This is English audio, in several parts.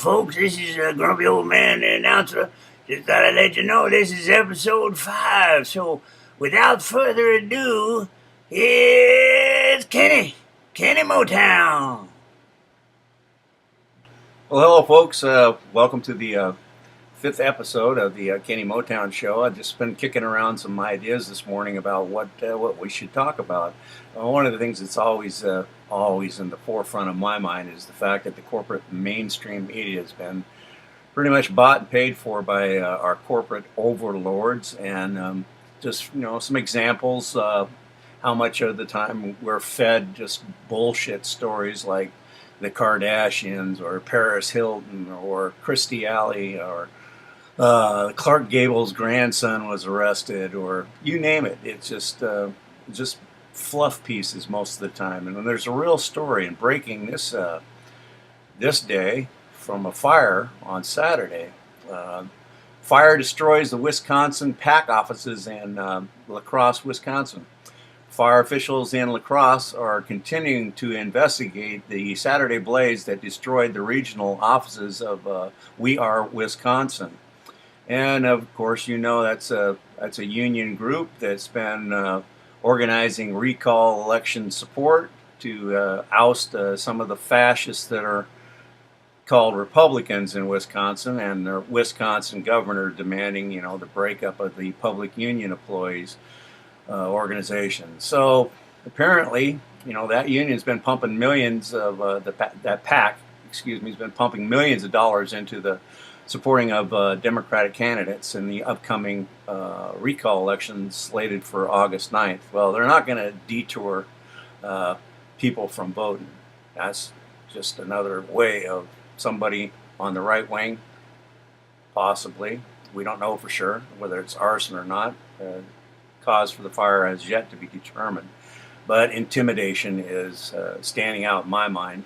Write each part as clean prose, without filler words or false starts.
folks, this is a grumpy old man, the announcer. Just thought I'd let you know this is episode 5. So, without further ado, here's Kennymotown. Well, hello, folks. Welcome to the 5th episode of the Kennymotown show. I've just been kicking around some ideas this morning about what we should talk about. One of the things that's always in the forefront of my mind is the fact that the corporate mainstream media has been pretty much bought and paid for by our corporate overlords, and just some examples. How much of the time we're fed just bullshit stories like the Kardashians or Paris Hilton or Christy Alley or Clark Gable's grandson was arrested, or you name it. It's just fluff pieces most of the time. And when there's a real story and breaking this day from a fire on Saturday, fire destroys the Wisconsin PAC offices in La Crosse, Wisconsin. Fire officials in La Crosse are continuing to investigate the Saturday blaze that destroyed the regional offices of We Are Wisconsin. And of course, that's a union group that's been organizing recall election support to oust some of the fascists that are called Republicans in Wisconsin, and their Wisconsin governor demanding, the breakup of the public union employees organization. So apparently, that union's been pumping millions of that PAC, has been pumping millions of dollars into the supporting of Democratic candidates in the upcoming recall elections slated for August 9th. Well, they're not going to detour people from voting. That's just another way of somebody on the right wing, possibly. We don't know for sure whether it's arson or not. Cause for the fire has yet to be determined, but intimidation is standing out in my mind.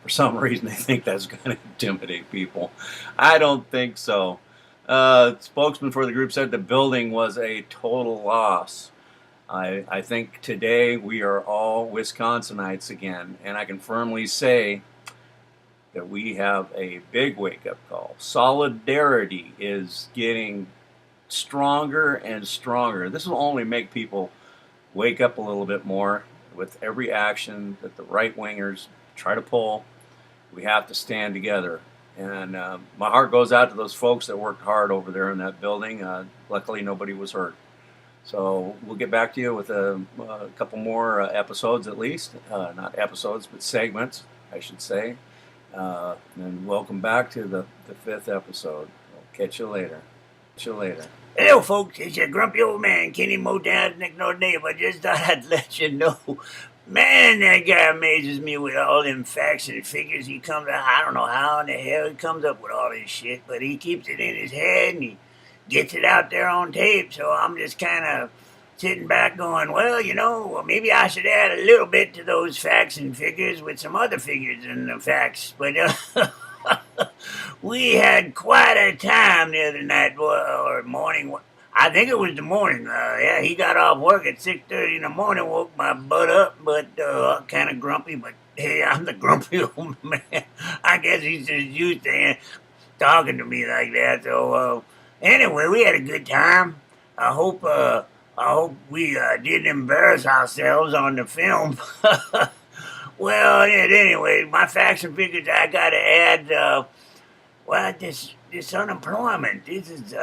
For some reason, they think that's going to intimidate people. I don't think so. Spokesman for the group said the building was a total loss. I think today we are all Wisconsinites again, and I can firmly say that we have a big wake-up call. Solidarity is getting stronger and stronger. This will only make people wake up a little bit more with every action that the right-wingers try to pull. We have to stand together. And my heart goes out to those folks that worked hard over there in that building. Luckily, nobody was hurt. So we'll get back to you with a couple more episodes at least. Not episodes, but segments, I should say. And welcome back to the 5th episode. We'll catch you later. Hello, folks. It's your grumpy old man, Kennymotown's next door neighbor. Just thought I'd let you know. Man, that guy amazes me with all them facts and figures. He comes out, I don't know how in the hell he comes up with all this shit, but he keeps it in his head and he gets it out there on tape. So I'm just kind of sitting back going, well, maybe I should add a little bit to those facts and figures with some other figures and the facts. But we had quite a time the other night, or morning. I think it was the morning. Yeah, he got off work at 6:30 in the morning, woke my butt up, but kind of grumpy. But hey, I'm the grumpy old man. I guess he's just used to talking to me like that. So anyway, we had a good time. I hope we didn't embarrass ourselves on the film. Well, anyway, my facts and figures I got to add. This unemployment. This is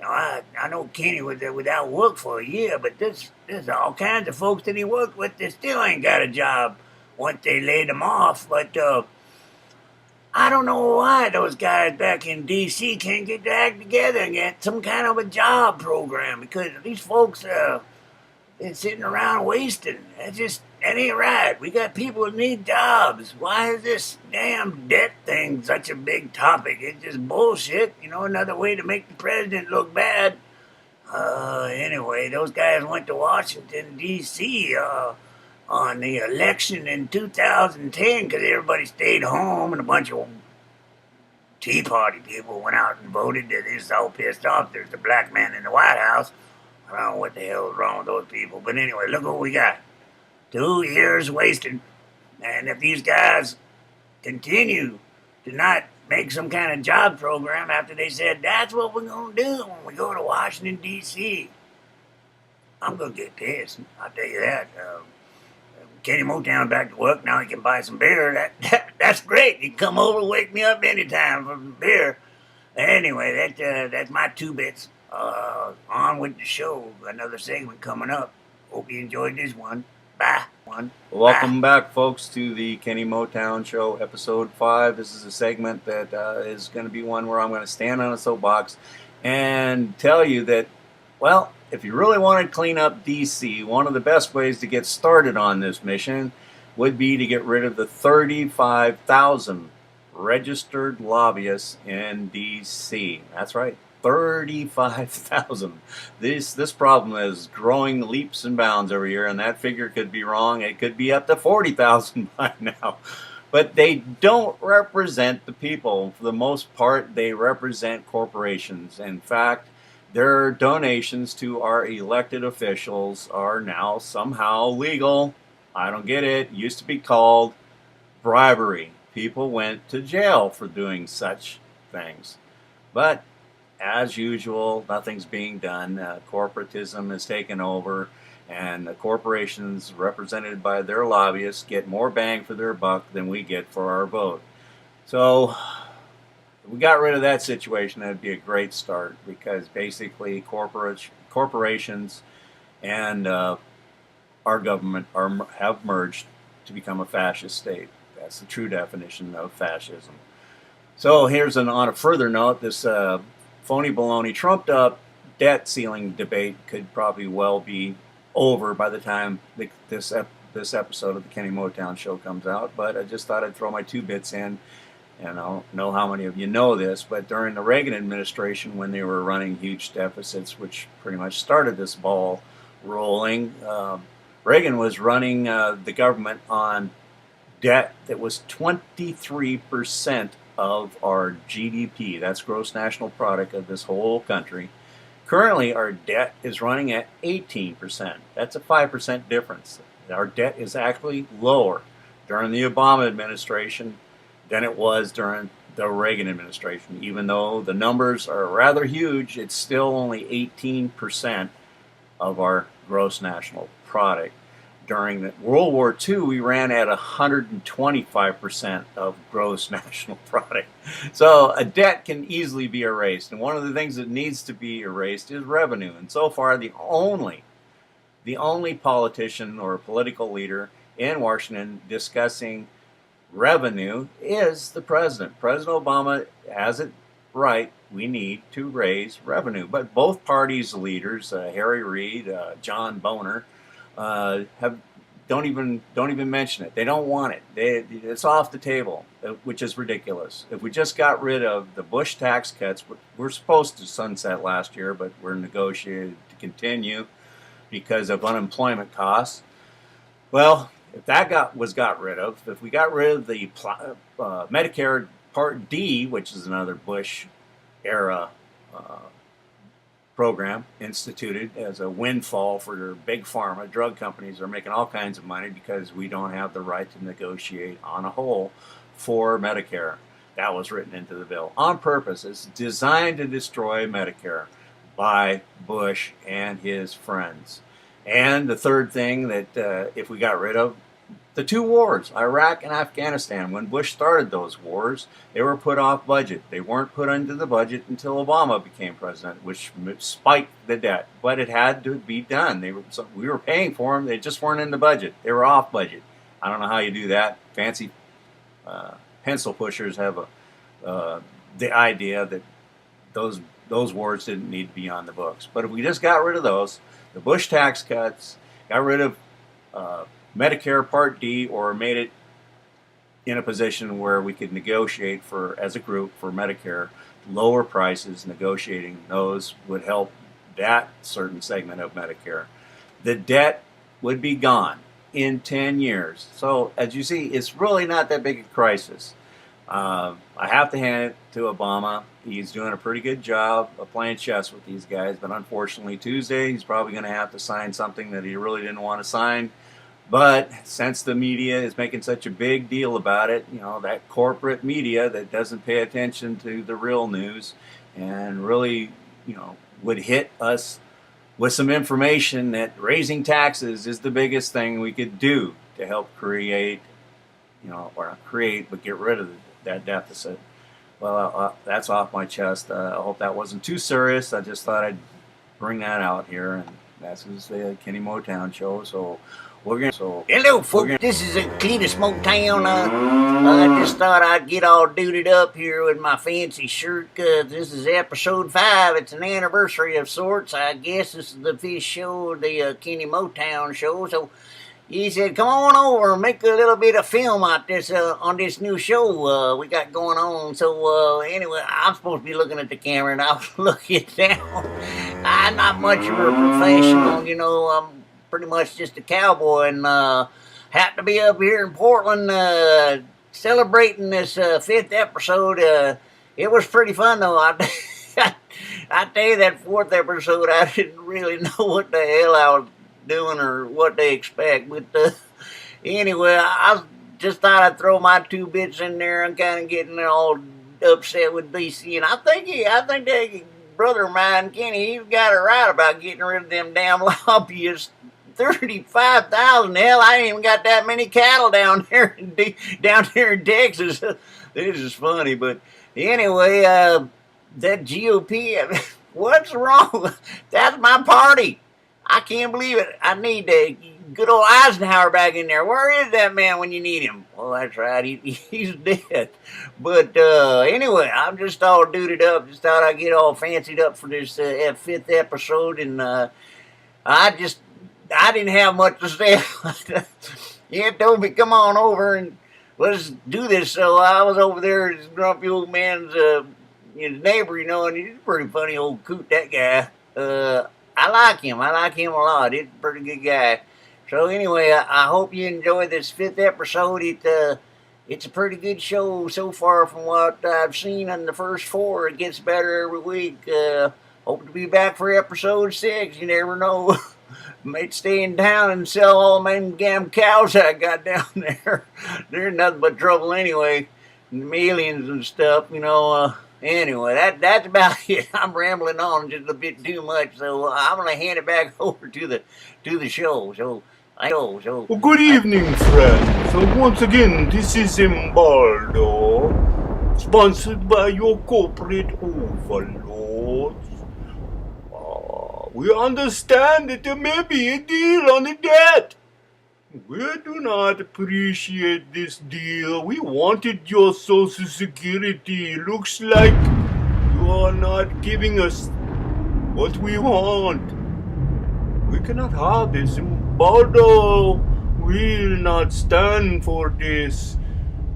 I know Kenny was without work for a year, but there's all kinds of folks that he worked with that still ain't got a job once they laid them off. But I don't know why those guys back in D.C. can't get their act together and get some kind of a job program, because these folks they're sitting around wasting. That ain't right. We got people that need jobs. Why is this damn debt thing such a big topic? It's just bullshit. Another way to make the president look bad. Anyway, those guys went to Washington, D.C. On the election in 2010 because everybody stayed home and a bunch of Tea Party people went out and voted. They're just all pissed off. There's a black man in the White House. I don't know what the hell is wrong with those people. But anyway, look what we got. 2 years wasted. And if these guys continue to not make some kind of job program after they said that's what we're going to do when we go to Washington, D.C. I'm going to get pissed. I'll tell you that. Kennymotown back to work. Now he can buy some beer. That's great. You can come over and wake me up anytime for some beer. Anyway, that's my 2 bits. On with the show. Another segment coming up. Hope you enjoyed this one. Bye. Welcome back, folks, to the Kennymotown Show, Episode 5. This is a segment that is going to be one where I'm going to stand on a soapbox and tell you that, well, if you really want to clean up D.C., one of the best ways to get started on this mission would be to get rid of the 35,000 registered lobbyists in D.C. That's right, 35,000. This problem is growing leaps and bounds every year, and that figure could be wrong. It could be up to 40,000 by now. But they don't represent the people. For the most part, they represent corporations. In fact, their donations to our elected officials are now somehow legal. I don't get it. It used to be called bribery. People went to jail for doing such things. But as usual, nothing's being done. Corporatism has taken over, and the corporations represented by their lobbyists get more bang for their buck than we get for our vote. So if we got rid of that situation, that'd be a great start, because basically corporations and our government have merged to become a fascist state. That's the true definition of fascism. So here's on a further note, this phony baloney trumped up debt ceiling debate could probably well be over by the time this episode of the Kennymotown Show comes out. But I just thought I'd throw my 2 bits in. And I don't know how many of you know this, but during the Reagan administration, when they were running huge deficits, which pretty much started this ball rolling, Reagan was running the government on debt that was 23% of our GDP. That's gross national product of this whole country. Currently, our debt is running at 18%. That's a 5% difference. Our debt is actually lower during the Obama administration than it was during the Reagan administration. Even though the numbers are rather huge, it's still only 18% of our gross national product. During the World War II, we ran at 125% of gross national product. So a debt can easily be erased. And one of the things that needs to be erased is revenue. And so far, the only politician or political leader in Washington discussing revenue is the president. President Obama has it right. We need to raise revenue. But both parties' leaders, Harry Reid, John Boehner, don't even mention it. They don't want it. It's off the table, which is ridiculous. If we just got rid of the Bush tax cuts, we're supposed to sunset last year, but we're negotiated to continue because of unemployment costs. Well, if that was got rid of, if we got rid of the Medicare Part D, which is another Bush era program instituted as a windfall for big pharma, drug companies are making all kinds of money because we don't have the right to negotiate on a whole for Medicare. That was written into the bill on purpose. It's designed to destroy Medicare by Bush and his friends. And the third thing that if we got rid of, the 2 wars, Iraq and Afghanistan. When Bush started those wars, they were put off budget. They weren't put into the budget until Obama became president, which spiked the debt. But it had to be done. We were paying for them. They just weren't in the budget. They were off budget. I don't know how you do that. Fancy pencil pushers have the idea that those wars didn't need to be on the books. But if we just got rid of those, the Bush tax cuts, got rid of Medicare Part D, or made it in a position where we could negotiate as a group for Medicare, lower prices, negotiating those would help that certain segment of Medicare. The debt would be gone in 10 years. So as you see, it's really not that big a crisis. I have to hand it to Obama. He's doing a pretty good job of playing chess with these guys, but unfortunately Tuesday he's probably going to have to sign something that he really didn't want to sign. But since the media is making such a big deal about it, that corporate media that doesn't pay attention to the real news and really, would hit us with some information that raising taxes is the biggest thing we could do to help create, or not create, but get rid of that deficit. Well, that's off my chest. I hope that wasn't too serious. I just thought I'd bring that out here, and that's the Kennymotown show. So Hello, folks. This is a Cletusmotown. I just thought I'd get all duded up here with my fancy shirt. This is episode 5. It's an anniversary of sorts. I guess this is the 5th show of the Kennymotown show. So he said, "Come on over and make a little bit of film out this on this new show we got going on." So anyway, I'm supposed to be looking at the camera, and I was looking down. I'm not much of a professional, I'm pretty much just a cowboy, and happened to be up here in Portland celebrating this 5th episode. It was pretty fun, though. I tell you, that 4th episode, I didn't really know what the hell I was doing or what they expect. But anyway, I just thought I'd throw my 2 bits in there. I'm kind of getting all upset with DC, and I think that brother of mine, Kenny, he's got it right about getting rid of them damn lobbyists. 35,000. Hell, I ain't even got that many cattle down there in Texas. This is funny, but anyway, that GOP, what's wrong? That's my party. I can't believe it. I need good old Eisenhower back in there. Where is that man when you need him? Well, that's right. He's dead. But anyway, I'm just all duded up. Just thought I'd get all fancied up for this 5th episode, and I didn't have much to say. He told me, "Come on over and let's do this." So I was over there, this grumpy old man's his neighbor, and he's a pretty funny old coot, that guy. I like him. I like him a lot. He's a pretty good guy. So anyway, I hope you enjoyed this 5th episode. It's a pretty good show so far from what I've seen in the first 4. It gets better every week. Hope to be back for episode 6. You never know. Might stay in town and sell all them damn cows I got down there. They're nothing but trouble anyway. Millions and stuff, Anyway, that's about it. I'm rambling on just a bit too much, so I'm gonna hand it back over to the show. Well, good evening, friends. So once again, this is Embaldo, sponsored by your corporate overlords. We understand that there may be a deal on the debt. We do not appreciate this deal. We wanted your Social Security. Looks like you are not giving us what we want. We cannot have this. Embaldo will not stand for this.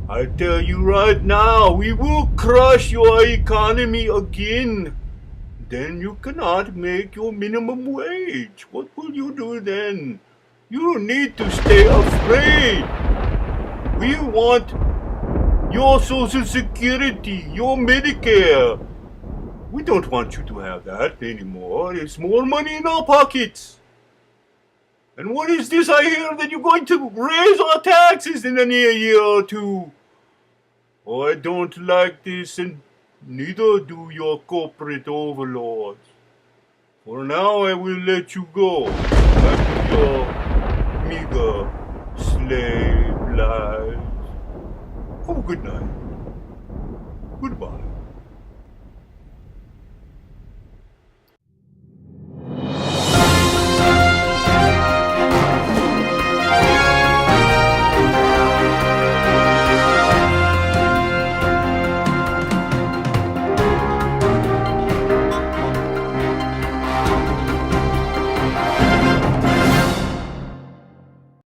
I tell you right now, we will crush your economy again. Then you cannot make your minimum wage. What will you do then? You need to stay afraid. We want your Social Security, your Medicare. We don't want you to have that anymore. It's more money in our pockets. And what is this I hear that you're going to raise our taxes in the near year or 2? Oh, I don't like this, and neither do your corporate overlords. For now, I will let you go back to your meager slave lives. Oh, good night. Goodbye.